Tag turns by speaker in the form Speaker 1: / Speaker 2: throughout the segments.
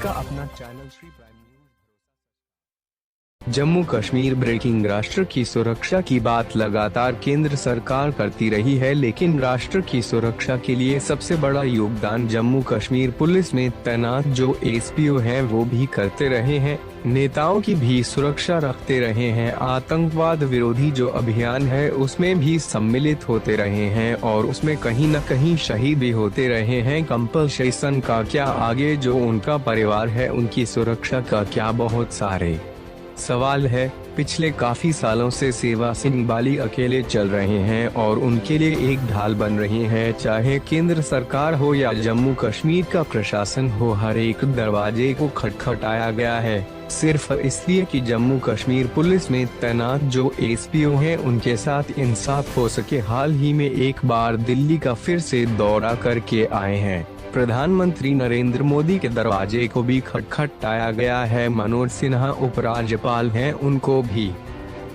Speaker 1: आपका अपना channel Shri prime news.
Speaker 2: Jammu Kashmir breaking. राष्ट्र की सुरक्षा की बात लगातार केंद्र सरकार करती रही है, लेकिन राष्ट्र की सुरक्षा के लिए सबसे बड़ा योगदान जम्मू कश्मीर पुलिस में तैनात जो एसपीओ हैं वो भी करते रहे हैं। नेताओं की भी सुरक्षा रखते रहे हैं। आतंकवाद विरोधी जो अभियान है उसमें भी सम्मिलित होते रहे हैं और उसमें कहीं न कहीं शहीद भी होते रहे हैं। कंपल्सेशन का क्या, आगे जो उनका परिवार है उनकी सुरक्षा का क्या, बहुत सारे सवाल है। पिछले काफी सालों से सेवा सिंह बाली अकेले चल रहे हैं और उनके लिए एक ढाल बन रही हैं। चाहे केंद्र सरकार हो या जम्मू कश्मीर का प्रशासन हो, हर एक दरवाजे को खटखटाया गया है सिर्फ इसलिए कि जम्मू कश्मीर पुलिस में तैनात जो एसपीओ हैं उनके साथ इंसाफ हो सके। हाल ही में एक बार दिल्ली का फिर से दौरा करके आए हैं। प्रधानमंत्री नरेंद्र मोदी के दरवाजे को भी खटखटाया गया है। मनोज सिन्हा उपराज्यपाल हैं, उनको भी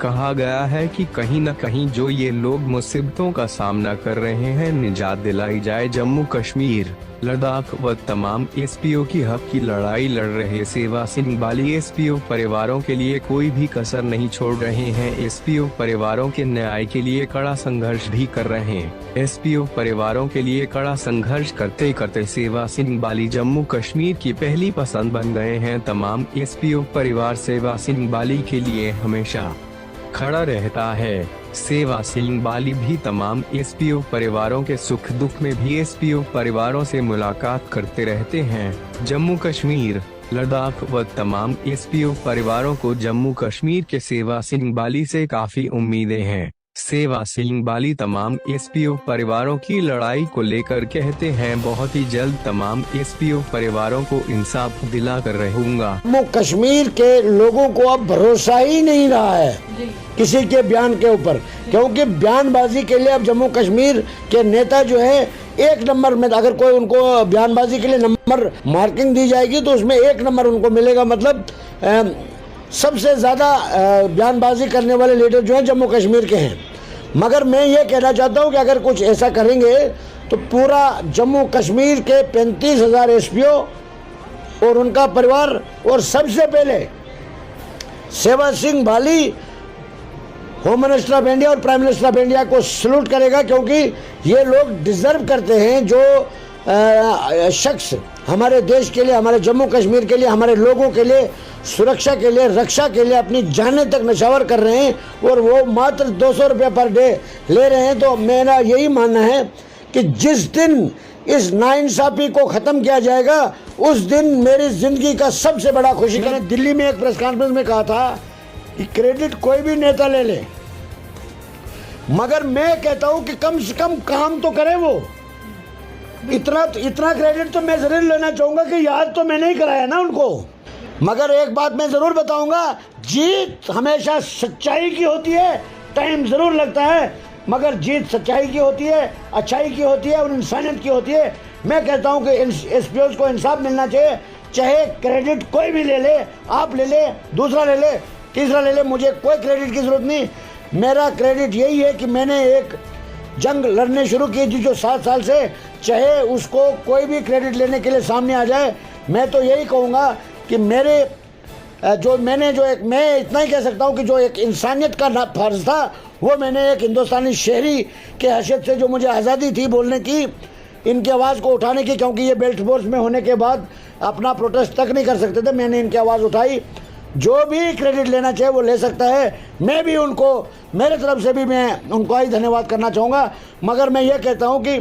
Speaker 2: कहा गया है कि कहीं न कहीं जो ये लोग मुसीबतों का सामना कर रहे हैं निजात दिलाई जाए। जम्मू कश्मीर, लद्दाख व तमाम एसपीओ की हक की लड़ाई लड़ रहे सेवा सिंह बाली एसपीओ परिवारों के लिए कोई भी कसर नहीं छोड़ रहे हैं। एसपीओ परिवारों के न्याय के लिए कड़ा संघर्ष भी कर रहे हैं। एसपीओ परिवारों के लिए कड़ा संघर्ष करते करते सेवा सिंह बाली जम्मू कश्मीर की पहली पसंद बन गए हैं। तमाम एसपीओ परिवार सेवा सिंह बाली के लिए हमेशा खड़ा रहता है। सेवा सिंह बाली भी तमाम एसपीओ परिवारों के सुख दुख में भी एसपीओ परिवारों से मुलाकात करते रहते हैं। जम्मू कश्मीर, लद्दाख व तमाम एसपीओ परिवारों को जम्मू कश्मीर के सेवा सिंह बाली से काफी उम्मीदें हैं। सेवा सिंह बाली तमाम एसपीओ परिवारों की लड़ाई को लेकर कहते हैं बहुत ही जल्द तमाम एसपीओ परिवारों को इंसाफ दिला कर रहूंगा।
Speaker 3: जम्मू कश्मीर के लोगों को अब भरोसा ही नहीं रहा है किसी के बयान के ऊपर, क्योंकि बयानबाजी के लिए अब जम्मू कश्मीर के नेता जो है एक नंबर में, अगर कोई उनको बयानबाजी के लिए नंबर मार्किंग दी जाएगी तो उसमें एक नंबर उनको मिलेगा। मतलब सबसे ज्यादा बयानबाजी करने वाले लीडर जो हैं जम्मू कश्मीर के हैं। मगर मैं ये कहना चाहता हूँ कि अगर कुछ ऐसा करेंगे तो पूरा जम्मू कश्मीर के 35,000 एसपीओ और उनका परिवार और सबसे पहले सेवा सिंह बाली होम मिनिस्टर ऑफ इंडिया और प्राइम मिनिस्टर ऑफ इंडिया को सैल्यूट करेगा, क्योंकि ये लोग डिजर्व करते हैं। जो शख्स हमारे देश के लिए, हमारे जम्मू कश्मीर के लिए, हमारे लोगों के लिए सुरक्षा के लिए, रक्षा के लिए अपनी जानें तक नशावर कर रहे हैं और वो मात्र 200 रुपये पर डे ले रहे हैं। तो मेरा यही मानना है कि जिस दिन इस नाइंसाफी को ख़त्म किया जाएगा उस दिन मेरी ज़िंदगी का सबसे बड़ा खुशी। मैंने दिल्ली में एक प्रेस कॉन्फ्रेंस में कहा था कि क्रेडिट कोई भी नेता ले ले, मगर मैं कहता हूँ कि कम से कम काम तो करे वो। इतना क्रेडिट तो मैं ज़रूर लेना चाहूँगा कि याद तो मैंने ही कराया ना उनको। मगर एक बात मैं ज़रूर बताऊंगा, जीत हमेशा सच्चाई की होती है। टाइम ज़रूर लगता है मगर जीत सच्चाई की होती है, अच्छाई की होती है और इंसानियत की होती है। मैं कहता हूं कि एसपीओ को इंसाफ मिलना चाहिए। चाहे क्रेडिट कोई भी ले ले, आप ले ले, दूसरा ले ले, तीसरा ले ले, मुझे कोई क्रेडिट की ज़रूरत नहीं। मेरा क्रेडिट यही है कि मैंने एक जंग लड़ने शुरू की थी जो 7 साल से, चाहे उसको कोई भी क्रेडिट लेने के लिए सामने आ जाए। मैं तो यही कहूँगा कि मैं इतना ही कह सकता हूँ कि जो एक इंसानियत का फर्ज था वो मैंने एक हिंदुस्तानी शहरी के हैसियत से, जो मुझे आज़ादी थी बोलने की, इनकी आवाज़ को उठाने की, क्योंकि ये बेल्ट फोर्स में होने के बाद अपना प्रोटेस्ट तक नहीं कर सकते थे, मैंने इनकी आवाज़ उठाई। जो भी क्रेडिट लेना चाहे वो ले सकता है। मैं भी उनको, मेरे तरफ से भी मैं उनको ही धन्यवाद करना चाहूँगा। मगर मैं ये कहता हूँ कि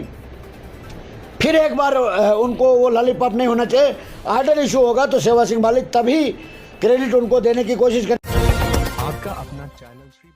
Speaker 3: फिर एक बार उनको वो लॉलीपॉप नहीं होना चाहिए। आर्डर इशू होगा तो सेवा सिंह बाली तभी क्रेडिट उनको देने की कोशिश करें।
Speaker 1: आपका अपना चैनल श्री